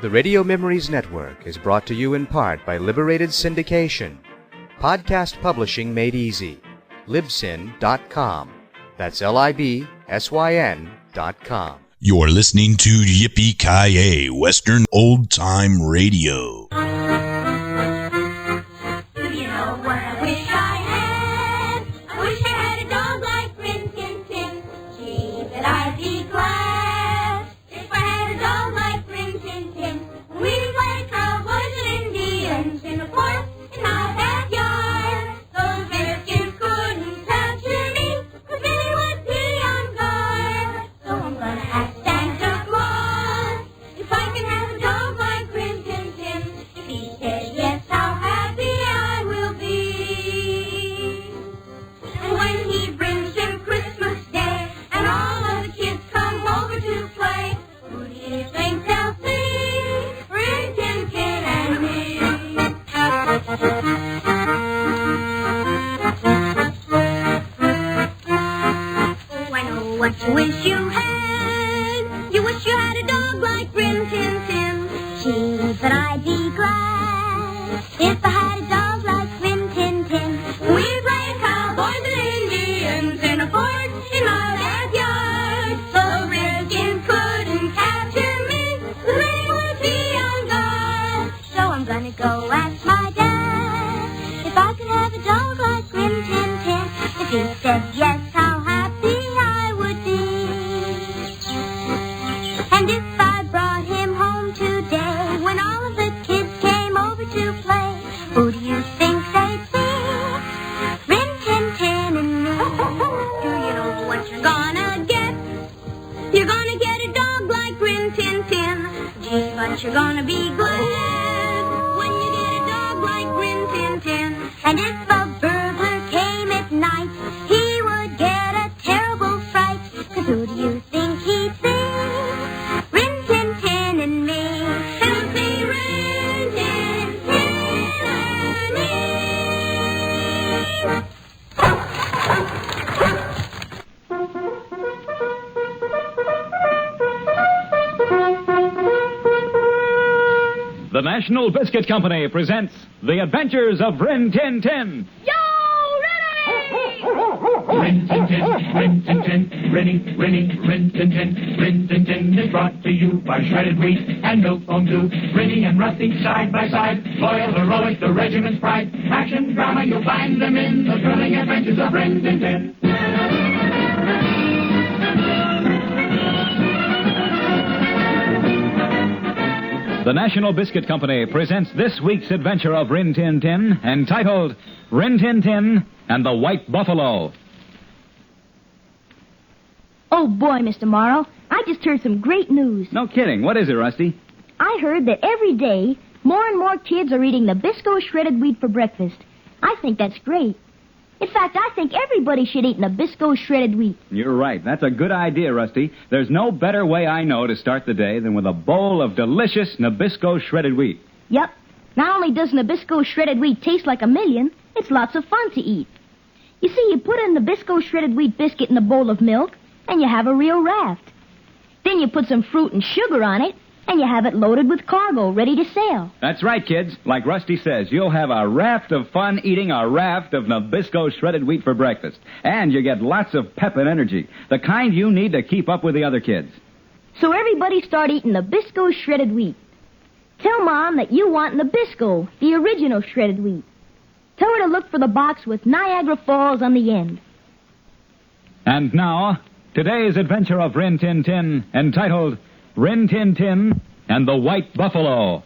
The Radio Memories Network is brought to you in part by Liberated Syndication. Podcast publishing made easy. Libsyn.com. That's Libsyn.com. You're listening to Yippee-Ki-Yay, Western Old Time Radio. You know what I wish I had? I wish I had a dog like RinTinTin. Gee, that I'd be glad if I had a dog like RinTinTin. We'd play cowboys and Indians in the forest in our backyard. Those redskins couldn't capture me, 'cause they would be on guard. So I'm gonna ask Santa Claus if I can have a dog like RinTinTin. If he says yes, how happy I will be. And when he brings him Christmas Day and all of the kids come over to play, who do you think they'll see? RinTinTin and me. I know what you wish you had. You wish you had a dog like RinTinTin. Gee, but I'd be glad if I had a dog like RinTinTin. We'd play cowboys and Indians in a fort in my backyard. The redskins couldn't capture me, 'cause they would be on guard. So I'm gonna go ask my dad if I could have a dog like RinTinTin. If he said yes, how happy I would be. And if I brought him home today, when all of the kids came over to play, who do you think they'd see? RinTinTin and me. Do you know what you're gonna get? You're gonna get a dog like RinTinTin. Gee, but you're gonna be glad when you get a dog like RinTinTin. And if a burglar came at night, he would get a terrible fright. 'Cause who do you think he'd see? RinTinTin and me. He'll see RinTinTin and me. The National Biscuit Company presents The Adventures of RinTinTin. Yo, ready! RinTinTin, RinTinTin, RinTinTin, RinTinTin is brought to you by shredded wheat and milk foam too. Rinny and Rusty side by side, loyal, heroic, the regiment's pride. Action, drama, you'll find them in the thrilling adventures of RinTinTin. The National Biscuit Company presents this week's adventure of RinTinTin, entitled RinTinTin and the White Buffalo. Oh, boy, Mr. Morrow, I just heard some great news. No kidding. What is it, Rusty? I heard that every day, more and more kids are eating Nabisco shredded wheat for breakfast. I think that's great. In fact, I think everybody should eat Nabisco shredded wheat. You're right. That's a good idea, Rusty. There's no better way I know to start the day than with a bowl of delicious Nabisco shredded wheat. Yep. Not only does Nabisco shredded wheat taste like a million, it's lots of fun to eat. You see, you put a Nabisco shredded wheat biscuit in a bowl of milk, and you have a real raft. Then you put some fruit and sugar on it, and you have it loaded with cargo, ready to sail. That's right, kids. Like Rusty says, you'll have a raft of fun eating a raft of Nabisco shredded wheat for breakfast. And you get lots of pep and energy, the kind you need to keep up with the other kids. So everybody start eating Nabisco shredded wheat. Tell Mom that you want Nabisco, the original shredded wheat. Tell her to look for the box with Niagara Falls on the end. And now, today's adventure of RinTinTin, entitled RinTinTin and the White Buffalo.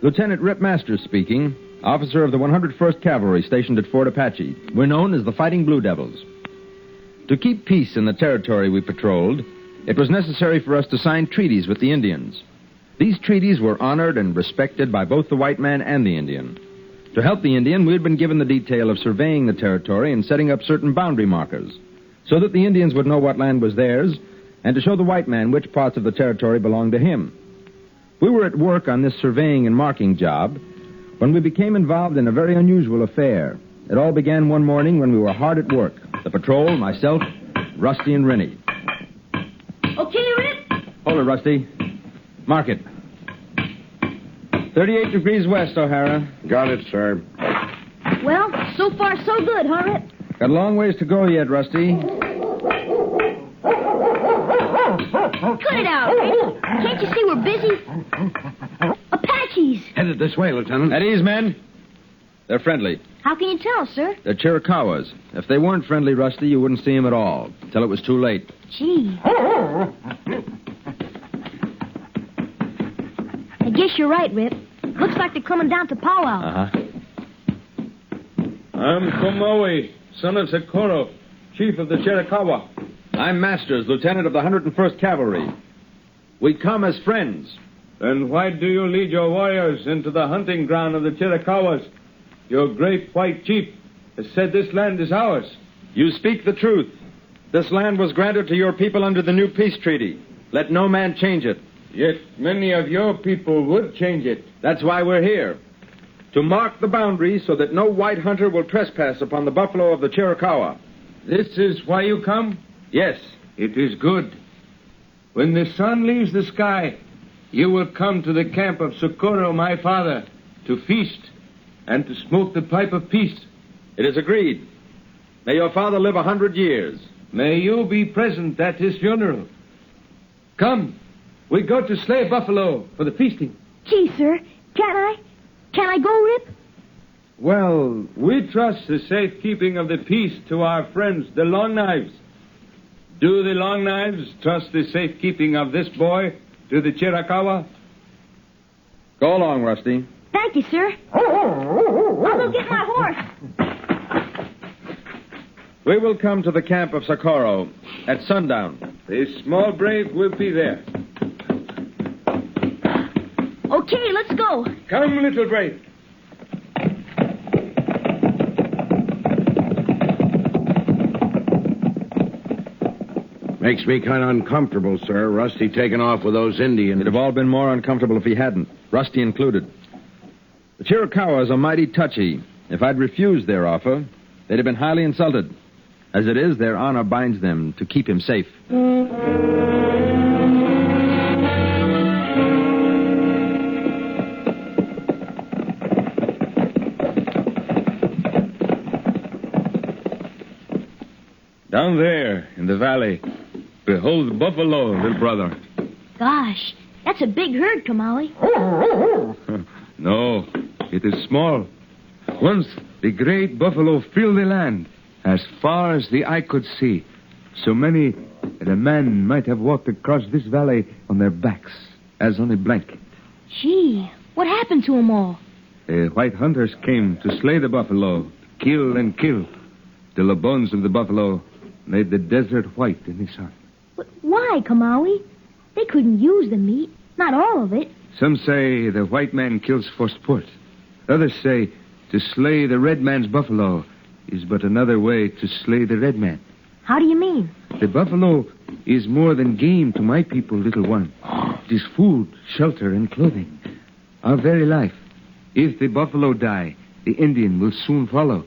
Lieutenant Rip Masters speaking, officer of the 101st Cavalry stationed at Fort Apache. We're known as the Fighting Blue Devils. To keep peace in the territory we patrolled, it was necessary for us to sign treaties with the Indians. These treaties were honored and respected by both the white man and the Indian. To help the Indian, we had been given the detail of surveying the territory and setting up certain boundary markers, so that the Indians would know what land was theirs, and to show the white man which parts of the territory belonged to him. We were at work on this surveying and marking job when we became involved in a very unusual affair. It all began one morning when we were hard at work. The patrol, myself, Rusty, and Rennie. Okay, Rip? Hold it, Rusty. Mark it. 38 degrees west, O'Hara. Got it, sir. Well, so far so good, huh, Rip? Got a long ways to go yet, Rusty. Cut it out, Rennie. Can't you see we're busy? Apaches. Headed this way, Lieutenant. At ease, men. They're friendly. How can you tell, sir? They're Chiricahuas. If they weren't friendly, Rusty, you wouldn't see them at all. Till it was too late. Gee. I guess you're right, Rip. Looks like they're coming down to powwow. Uh-huh. I'm Komawi, son of Socorro, chief of the Chiricahua. I'm Masters, lieutenant of the 101st Cavalry. We come as friends. Then why do you lead your warriors into the hunting ground of the Chiricahuas? Your great white chief has said this land is ours. You speak the truth. This land was granted to your people under the new peace treaty. Let no man change it. Yet many of your people would change it. That's why we're here. To mark the boundaries so that no white hunter will trespass upon the buffalo of the Chiricahua. This is why you come? Yes. It is good. When the sun leaves the sky, you will come to the camp of Socorro, my father, to feast and to smoke the pipe of peace. It is agreed. May your father live 100 years. May you be present at his funeral. Come, we go to slay buffalo for the feasting. Gee, sir, can I go, Rip? Well, we trust the safekeeping of the peace to our friends, the Long Knives. Do the Long Knives trust the safekeeping of this boy to the Chiricahua? Go along, Rusty. Thank you, sir. I'll go get my horse. We will come to the camp of Socorro at sundown. The small brave will be there. Okay, let's go. Come, little brave. Makes me kind of uncomfortable, sir. Rusty taking off with those Indians. It'd have all been more uncomfortable if he hadn't, Rusty included. The Chiricahuas are mighty touchy. If I'd refused their offer, they'd have been highly insulted. As it is, their honor binds them to keep him safe. Down there in the valley, behold the buffalo, little brother. Gosh, that's a big herd, Kamali. No, it is small. Once the great buffalo filled the land as far as the eye could see. So many that a man might have walked across this valley on their backs as on a blanket. Gee, what happened to them all? The white hunters came to slay the buffalo, kill and kill, till the bones of the buffalo made the desert white in the sun. But why, Kamawi? They couldn't use the meat. Not all of it. Some say the white man kills for sport. Others say to slay the red man's buffalo is but another way to slay the red man. How do you mean? The buffalo is more than game to my people, little one. It is food, shelter, and clothing. Our very life. If the buffalo die, the Indian will soon follow,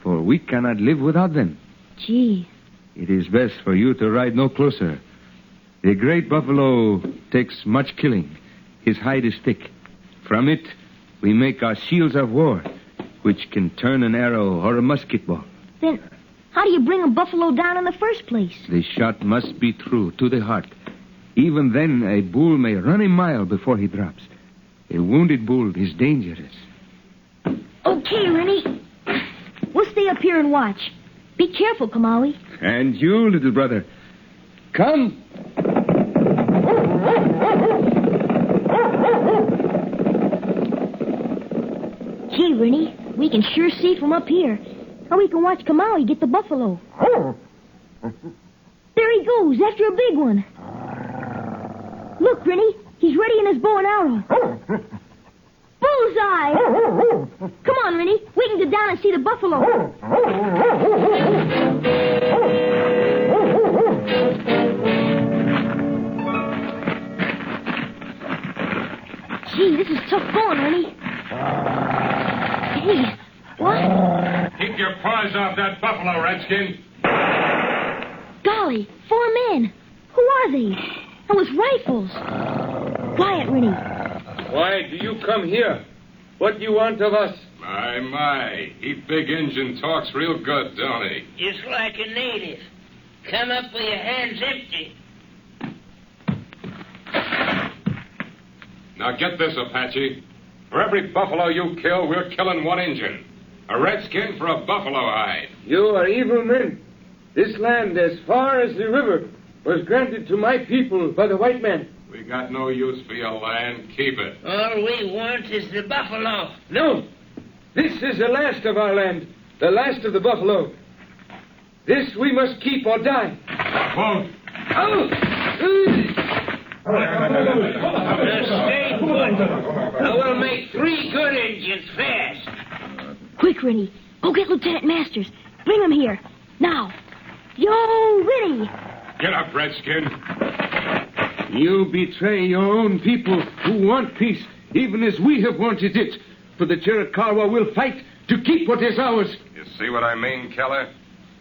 for we cannot live without them. Gee. It is best for you to ride no closer. The great buffalo takes much killing. His hide is thick. From it, we make our shields of war, which can turn an arrow or a musket ball. Then how do you bring a buffalo down in the first place? The shot must be true to the heart. Even then, a bull may run a mile before he drops. A wounded bull is dangerous. Okay, Rennie. We'll stay up here and watch. Be careful, Kamawi. And you, little brother. Come. Gee, Rennie, we can sure see from up here. How we can watch Kamawi get the buffalo. There he goes, after a big one. Look, Rennie, he's ready in his bow and arrow. Bullseye! Come on, Rennie, we can go down and see the buffalo. Gee, this is tough going, Rennie. Hey, what? Keep your paws off that buffalo, Redskin. Golly, 4 men. Who are they? And with rifles. Quiet, Rennie. Why do you come here? What do you want of us? My. He big Injun talks real good, don't he? Just like a native. Come up with your hands empty. Now get this, Apache. For every buffalo you kill, we're killing 1 Injun. A redskin for a buffalo hide. You are evil men. This land, as far as the river, was granted to my people by the white man. We got no use for your land. Keep it. All we want is the buffalo. No. This is the last of our land. The last of the buffalo. This we must keep or die. Won't. Stay put. I will make 3 good Indians fast. Quick, Rennie. Go get Lieutenant Masters. Bring him here. Now. Yo, Rennie. Get up, redskin. You betray your own people who want peace, even as we have wanted it. For the Chiricahua will fight to keep what is ours. You see what I mean, Keller?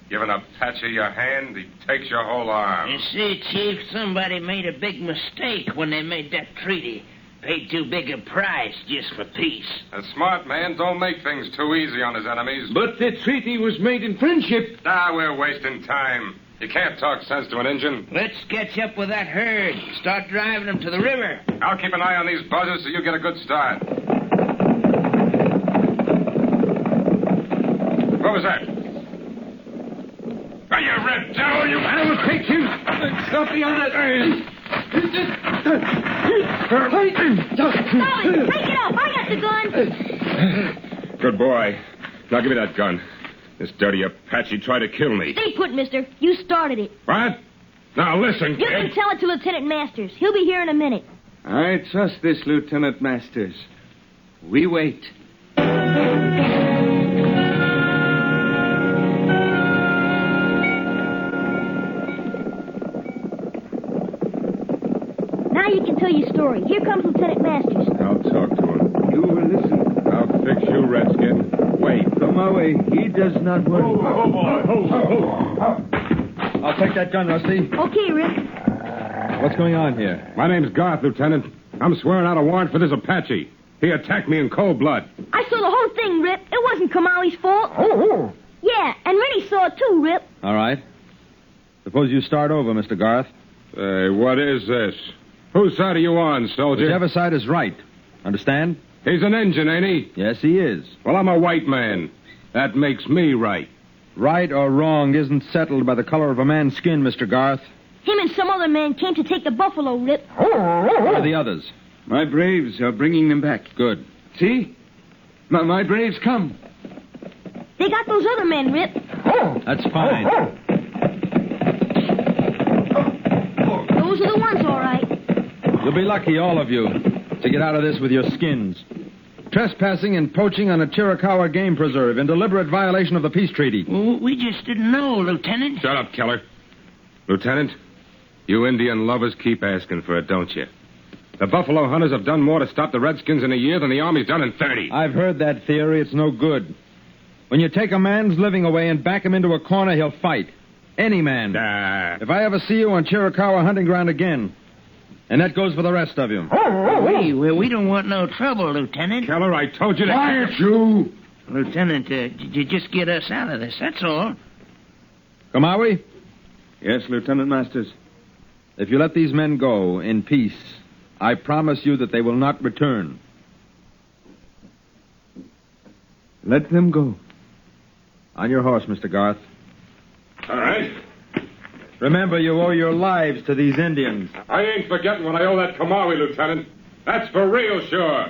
Giving Apache your hand, he takes your whole arm. You see, Chief, somebody made a big mistake when they made that treaty. Paid too big a price just for peace. A smart man don't make things too easy on his enemies. But the treaty was made in friendship. We're wasting time. You can't talk sense to an Injun. Let's catch up with that herd. Start driving them to the river. I'll keep an eye on these buzzers so you get a good start. What was that? Are you red devil, you... I will take him. Stop the honor. Golly, break it up. I got the gun. Good boy. Now give me that gun. This dirty Apache tried to kill me. Stay put, mister. You started it. What? Now listen, You kid. can tell it to Lieutenant Masters. He'll be here in a minute. I trust this Lieutenant Masters. We wait. Now you can tell your story. Here comes Lieutenant Masters. I'll talk to him. You will listen. I'll fix you, redskin. Wait. Come away. He does not worry. I'll take that gun, Rusty. Okay, Rip. What's going on here? My name's Garth, Lieutenant. I'm swearing out a warrant for this Apache. He attacked me in cold blood. I saw the whole thing, Rip. It wasn't Kamali's fault. Yeah, and Rennie saw it too, Rip. All right. Suppose you start over, Mr. Garth. Hey, what is this? Whose side are you on, soldier? Whichever side is right. Understand? He's an Injun, ain't he? Yes, he is. Well, I'm a white man. That makes me right. Right or wrong isn't settled by the color of a man's skin, Mr. Garth. Him and some other man came to take the buffalo, Rip. Where are the others? My braves are bringing them back. Good. See? My braves come. They got those other men, Rip. That's fine. Those are the ones, all right. You'll be lucky, all of you, to get out of this with your skins. Trespassing and poaching on a Chiricahua game preserve in deliberate violation of the peace treaty. We just didn't know, Lieutenant. Shut up, Keller. Lieutenant, you Indian lovers keep asking for it, don't you? The buffalo hunters have done more to stop the Redskins in a year than the Army's done in 30. I've heard that theory. It's no good. When you take a man's living away and back him into a corner, he'll fight. Any man. If I ever see you on Chiricahua hunting ground again, and that goes for the rest of you. We don't want no trouble, Lieutenant. Keller, I told you to... Quiet, you! Lieutenant, you just get us out of this, that's all. Kamawi, Yes, Lieutenant Masters. if you let these men go in peace, I promise you that they will not return. Let them go. On your horse, Mr. Garth. All right. Remember, you owe your lives to these Indians. I ain't forgetting what I owe that Kamawi, Lieutenant. That's for real, sure.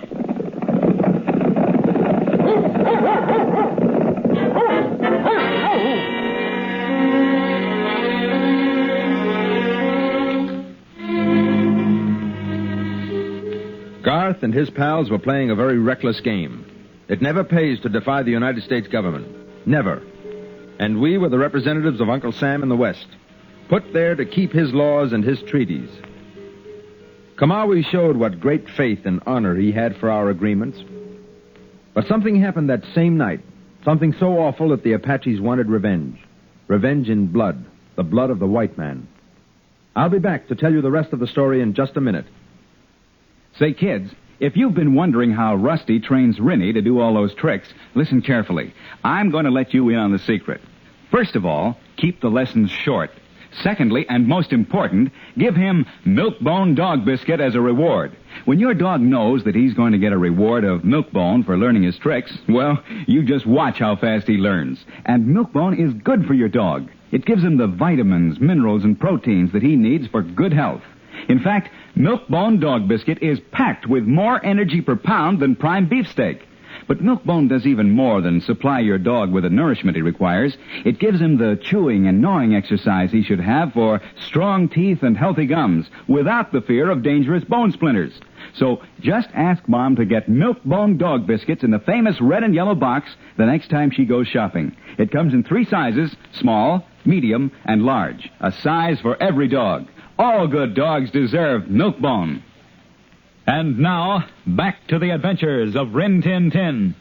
Garth and his pals were playing a very reckless game. It never pays to defy the United States government. Never. And we were the representatives of Uncle Sam in the West, put there to keep his laws and his treaties. Kamawi showed what great faith and honor he had for our agreements. But something happened that same night, something so awful that the Apaches wanted revenge. Revenge in blood. the blood of the white man. I'll be back to tell you the rest of the story in just a minute. Say, kids, if you've been wondering how Rusty trains Rennie to do all those tricks, listen carefully. I'm going to let you in on the secret. First of all, keep the lessons short. Secondly, and most important, give him Milk-Bone Dog Biscuit as a reward. When your dog knows that he's going to get a reward of Milk-Bone for learning his tricks, well, you just watch how fast he learns. And Milk-Bone is good for your dog. It gives him the vitamins, minerals, and proteins that he needs for good health. In fact, Milk-Bone Dog Biscuit is packed with more energy per pound than prime beefsteak. But Milk-Bone does even more than supply your dog with the nourishment he requires. It gives him the chewing and gnawing exercise he should have for strong teeth and healthy gums, without the fear of dangerous bone splinters. So just ask Mom to get Milk-Bone Dog Biscuits in the famous red and yellow box the next time she goes shopping. It comes in 3 sizes, small, medium, and large. A size for every dog. All good dogs deserve Milk-Bone. And now, back to the adventures of Rin Tin Tin.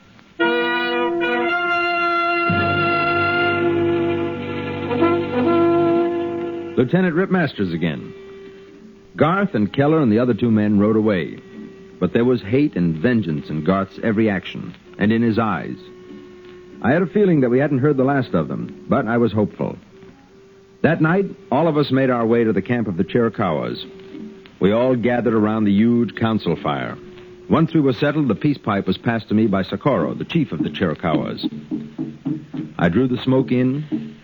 Lieutenant Rip Masters again. Garth and Keller and the other 2 men rode away. But there was hate and vengeance in Garth's every action, and in his eyes. I had a feeling that we hadn't heard the last of them, but I was hopeful. That night, all of us made our way to the camp of the Chiricahuas. We all gathered around the huge council fire. Once we were settled, the peace pipe was passed to me by Socorro, the chief of the Chiricahuas. I drew the smoke in,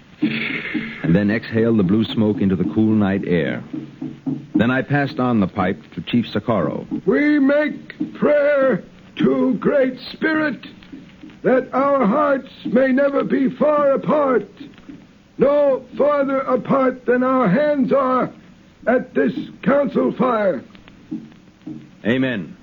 and then exhaled the blue smoke into the cool night air. Then I passed on the pipe to Chief Socorro. We make prayer to Great Spirit that our hearts may never be far apart, no farther apart than our hands are at this council fire. Amen.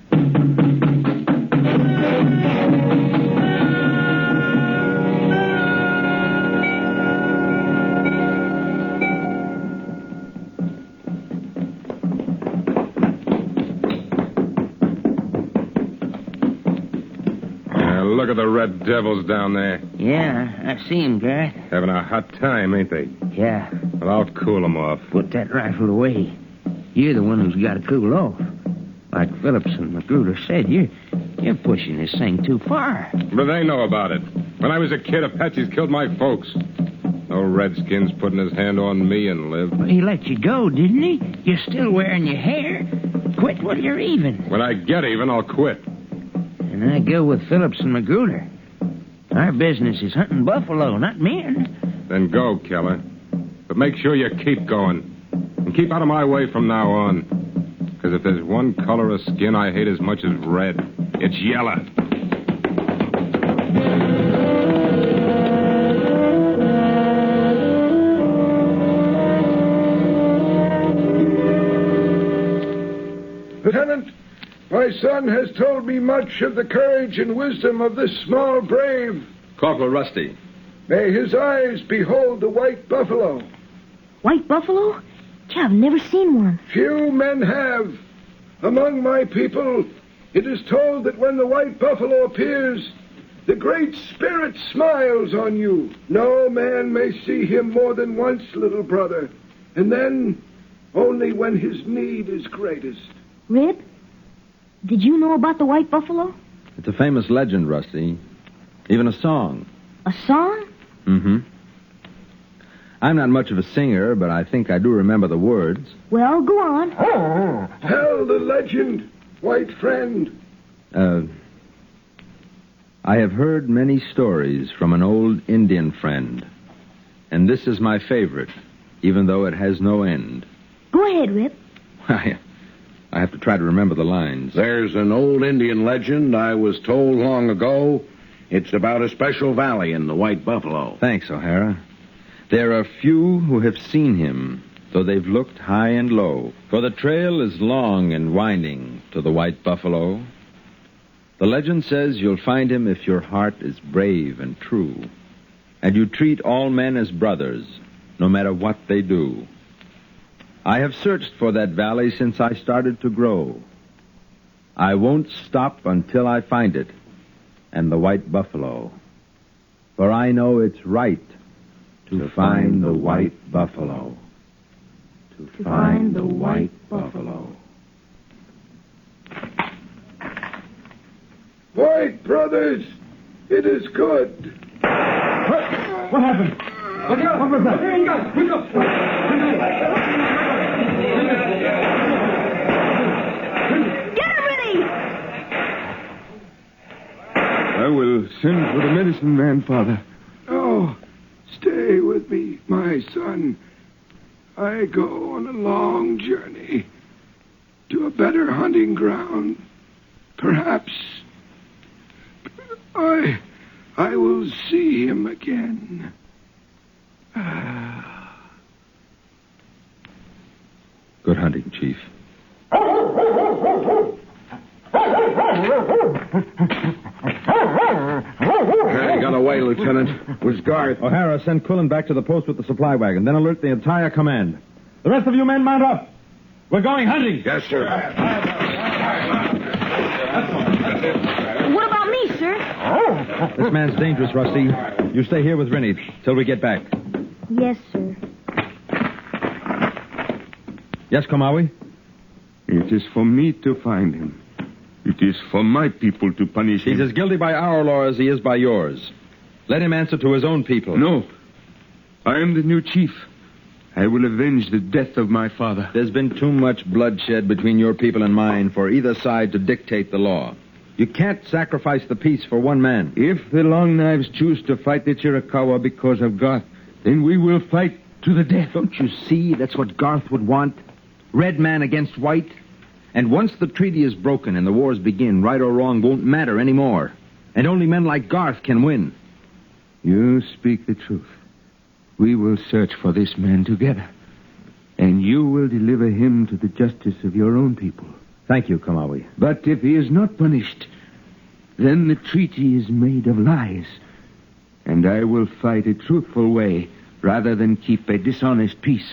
Look at the red devils down there. Yeah, I see 'em, Garth. Having a hot time, ain't they? Yeah. Well, I'll cool 'em off. Put that rifle away. You're the one who's got to cool off. Like Phillips and Magruder said, you're pushing this thing too far. But they know about it. When I was a kid, Apaches killed my folks. No Redskins putting his hand on me and live. Well, he let you go, didn't he? You're still wearing your hair. Quit while you're even. When I get even, I'll quit. And I go with Phillips and Magruder. Our business is hunting buffalo, not men. Then go, Keller. But make sure you keep going. And keep out of my way from now on. Because if there's one color of skin I hate as much as red, it's yellow. Lieutenant, my son has told me much of the courage and wisdom of this small brave. Corporal Rusty. May his eyes behold the white buffalo. White buffalo? Gee, I've never seen one. Few men have. Among my people, it is told that when the white buffalo appears, the Great Spirit smiles on you. No man may see him more than once, little brother. And then, only when his need is greatest. Rip, did you know about the white buffalo? It's a famous legend, Rusty. Even a song. A song? Mm-hmm. I'm not much of a singer, but I think I do remember the words. Well, go on. Tell the legend, white friend. I have heard many stories from an old Indian friend, and this is my favorite, even though it has no end. Go ahead, Rip. I have to try to remember the lines. There's an old Indian legend I was told long ago. It's about a special valley in the White Buffalo. Thanks, O'Hara. There are few who have seen him, though they've looked high and low. For the trail is long and winding to the White Buffalo. The legend says you'll find him if your heart is brave and true, and you treat all men as brothers, no matter what they do. I have searched for that valley since I started to grow. I won't stop until I find it, and the White Buffalo. For I know it's right To find the white buffalo. To find the white buffalo. White brothers, it is good. What happened? What was that? Quick up! Get ready! I will send for the medicine man, Father. Oh, stay with me, my son. I go on a long journey to a better hunting ground. Perhaps I will see him again. Good hunting, Chief. He got away, Lieutenant. Was Garth. O'Hara, send Quillen back to the post with the supply wagon. Then alert the entire command. The rest of you men mount up. We're going hunting. Yes, sir. What about me, sir? This man's dangerous, Rusty. You stay here with Rennie till we get back. Yes, sir. Yes, Komawi? It is for me to find him. It is for my people to punish him. He's as guilty by our law as he is by yours. Let him answer to his own people. No. I am the new chief. I will avenge the death of my father. There's been too much bloodshed between your people and mine for either side to dictate the law. You can't sacrifice the peace for one man. If the Long Knives choose to fight the Chiricahua because of Garth, then we will fight to the death. Don't you see that's what Garth would want? Red man against white? And once the treaty is broken and the wars begin, right or wrong won't matter anymore. And only men like Garth can win. You speak the truth. We will search for this man together. And you will deliver him to the justice of your own people. Thank you, Komawi. But if he is not punished, then the treaty is made of lies. And I will fight a truthful way rather than keep a dishonest peace.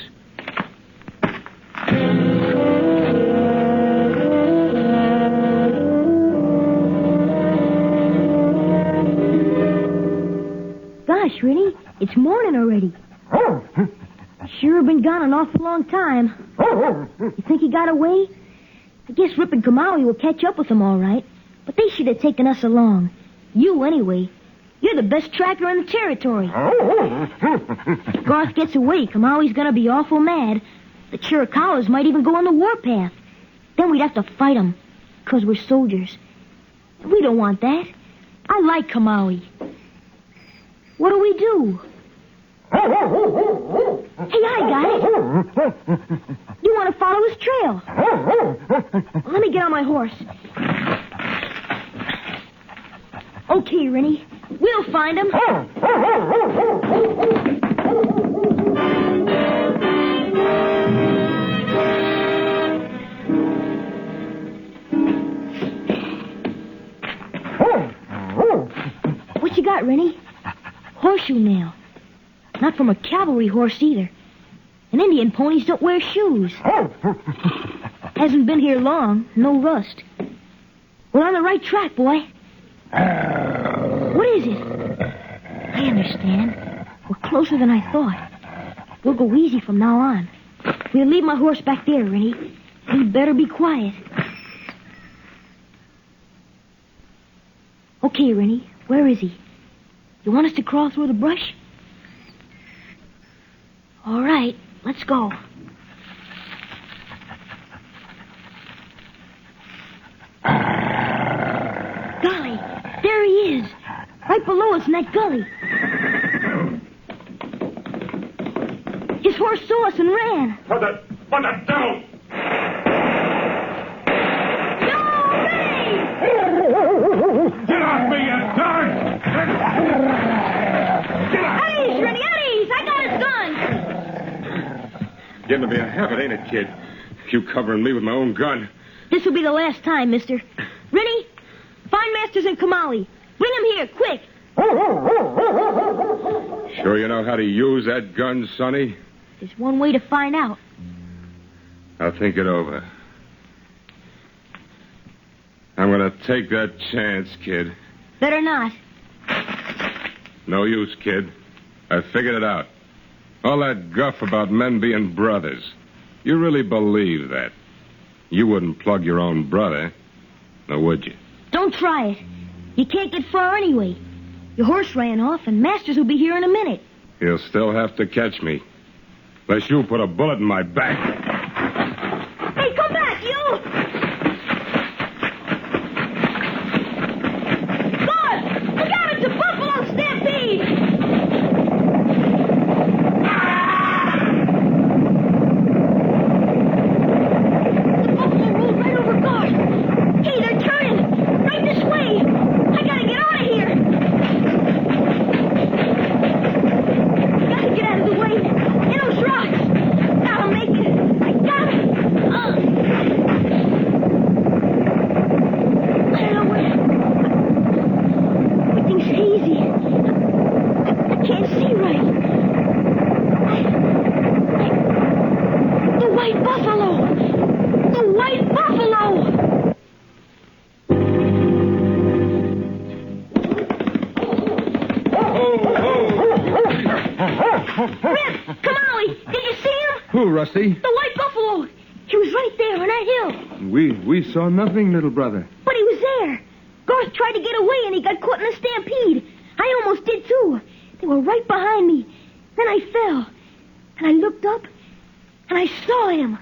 Gosh, Rennie, it's morning already. Sure been gone an awful long time. You think he got away? I guess Rip and Komawi will catch up with him all right. But they should have taken us along. You, anyway. You're the best tracker in the territory. If Garth gets away, Komawi's gonna be awful mad. The Chiricahuas might even go on the warpath. Then we'd have to fight them, because we're soldiers. And we don't want that. I like Komawi. What do we do? Hey, I got it. You want to follow his trail? Let me get on my horse. Okay, Rennie. We'll find him. What you got, Rennie? Horseshoe nail. Not from a cavalry horse either. And Indian ponies don't wear shoes. Hasn't been here long. No rust. We're on the right track, boy. What is it? I understand. We're closer than I thought. We'll go easy from now on. We'll leave my horse back there, Rennie. You better be quiet. Okay, Rennie. Where is he? You want us to crawl through the brush? All right, let's go. Golly, there he is. Right below us in that gully. His horse saw us and ran. Put that down! No, Rennie! Get off me, you dog! At ease, Rennie, at ease. I got his gun. Getting to be a habit, ain't it, kid? You covering me with my own gun. This will be the last time, mister. Rennie, find Masters and Kamali. Bring him here, quick. Sure you know how to use that gun, Sonny? There's one way to find out. I'll think it over. I'm gonna take that chance, kid. Better not. No use, kid. I figured it out. All that guff about men being brothers. You really believe that? You wouldn't plug your own brother, or would you? Don't try it. You can't get far anyway. Your horse ran off, and Masters will be here in a minute. He'll still have to catch me. Unless you put a bullet in my back. Hey, come back, you! Guard! Look out, it's a buffalo stampede! The buffalo rolled right over Guard. Hey, they're turning! Right this way! I gotta get out of here! Gotta get out of the way! In those rocks! Gotta make it! I gotta! I don't know where... Everything's hazy. I can't see right. The white buffalo! The white buffalo! Rip! Come on, did you see him? Who, Rusty? The white buffalo! He was right there on that hill. We saw nothing, little brother. But he was there. Garth tried to get away and he got caught in a stampede. I almost did too. They were right behind me. Then I fell. And I looked up and I saw him.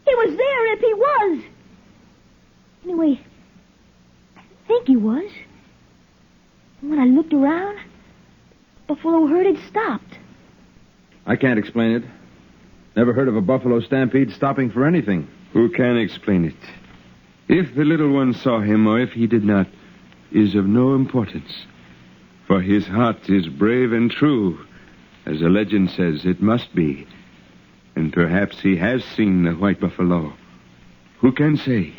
He was there, Rip, he was. Anyway, I think he was. And when I looked around, buffalo herd had stopped. I can't explain it. Never heard of a buffalo stampede stopping for anything. Who can explain it? If the little one saw him or if he did not is of no importance. For his heart is brave and true, as the legend says it must be. And perhaps he has seen the white buffalo. Who can say?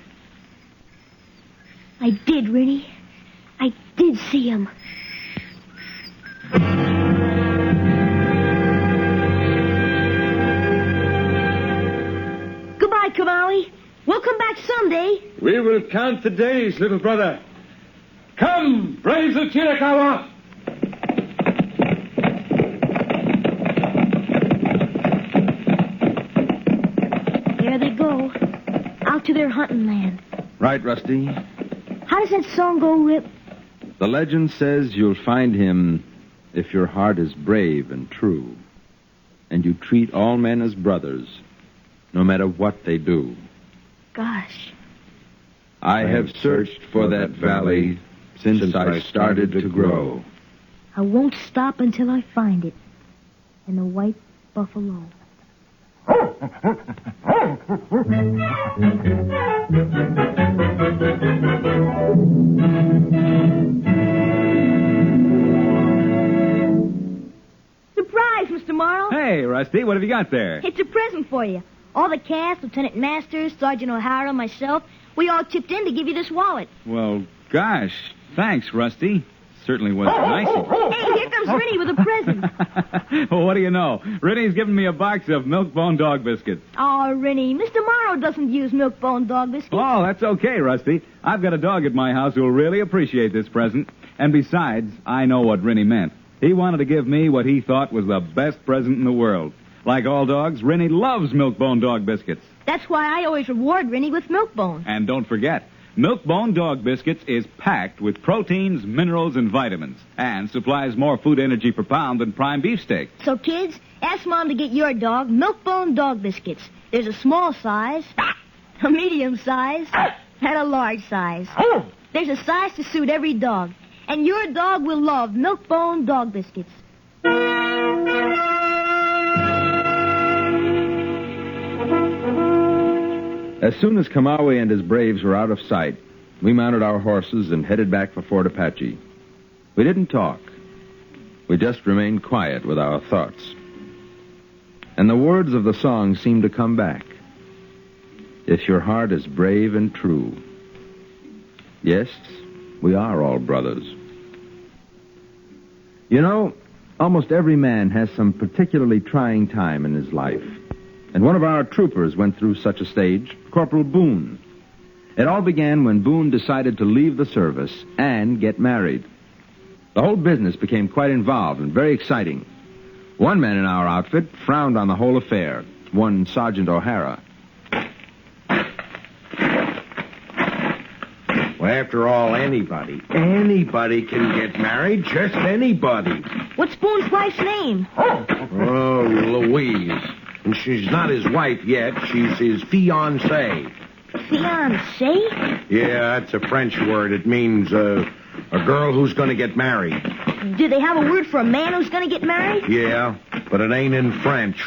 I did, Rennie. I did see him. Goodbye, Kamawi. We'll come back someday. We will count the days, little brother. Come, braves of Chiricahua! There they go. Out to their hunting land. Right, Rusty. How does that song go, Rip? The legend says you'll find him if your heart is brave and true, and you treat all men as brothers, no matter what they do. Gosh. I have searched for that valley since I started to grow. I won't stop until I find it. And the white buffalo. Surprise, Mr. Morrow. Hey, Rusty, what have you got there? It's a present for you. All the cast, Lieutenant Masters, Sergeant O'Hara, myself, we all chipped in to give you this wallet. Well, gosh, thanks, Rusty. Certainly was nice of you. Hey, here comes Rennie with a present. Well, what do you know? Rennie's giving me a box of Milk-Bone dog biscuits. Oh, Rennie, Mr. Morrow doesn't use Milk-Bone dog biscuits. Oh, that's okay, Rusty. I've got a dog at my house who'll really appreciate this present. And besides, I know what Rennie meant. He wanted to give me what he thought was the best present in the world. Like all dogs, Rennie loves Milk-Bone dog biscuits. That's why I always reward Rennie with Milk-Bone. And don't forget, Milk-Bone dog biscuits is packed with proteins, minerals, and vitamins, and supplies more food energy per pound than prime beefsteak. So, kids, ask Mom to get your dog Milk-Bone dog biscuits. There's a small size, a medium size, and a large size. There's a size to suit every dog. And your dog will love Milk-Bone dog biscuits. As soon as Kamawi and his braves were out of sight, we mounted our horses and headed back for Fort Apache. We didn't talk. We just remained quiet with our thoughts. And the words of the song seemed to come back. If your heart is brave and true. Yes, we are all brothers. You know, almost every man has some particularly trying time in his life. And one of our troopers went through such a stage, Corporal Boone. It all began when Boone decided to leave the service and get married. The whole business became quite involved and very exciting. One man in our outfit frowned on the whole affair, one Sergeant O'Hara. Well, after all, anybody can get married, just anybody. What's Boone's wife's name? Oh, Louise. And she's not his wife yet. She's his fiancée. Fiancée? Yeah, that's a French word. It means a girl who's going to get married. Do they have a word for a man who's going to get married? Yeah, but it ain't in French.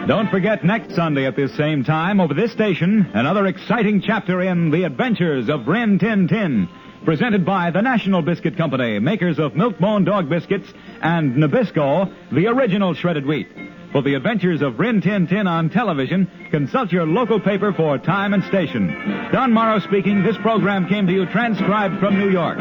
Don't forget next Sunday at this same time over this station, another exciting chapter in The Adventures of Rin Tin Tin, presented by the National Biscuit Company, makers of Milk-Bone Dog Biscuits and Nabisco, the original shredded wheat. For The Adventures of Rin Tin Tin on television, consult your local paper for time and station. Don Morrow speaking. This program came to you transcribed from New York.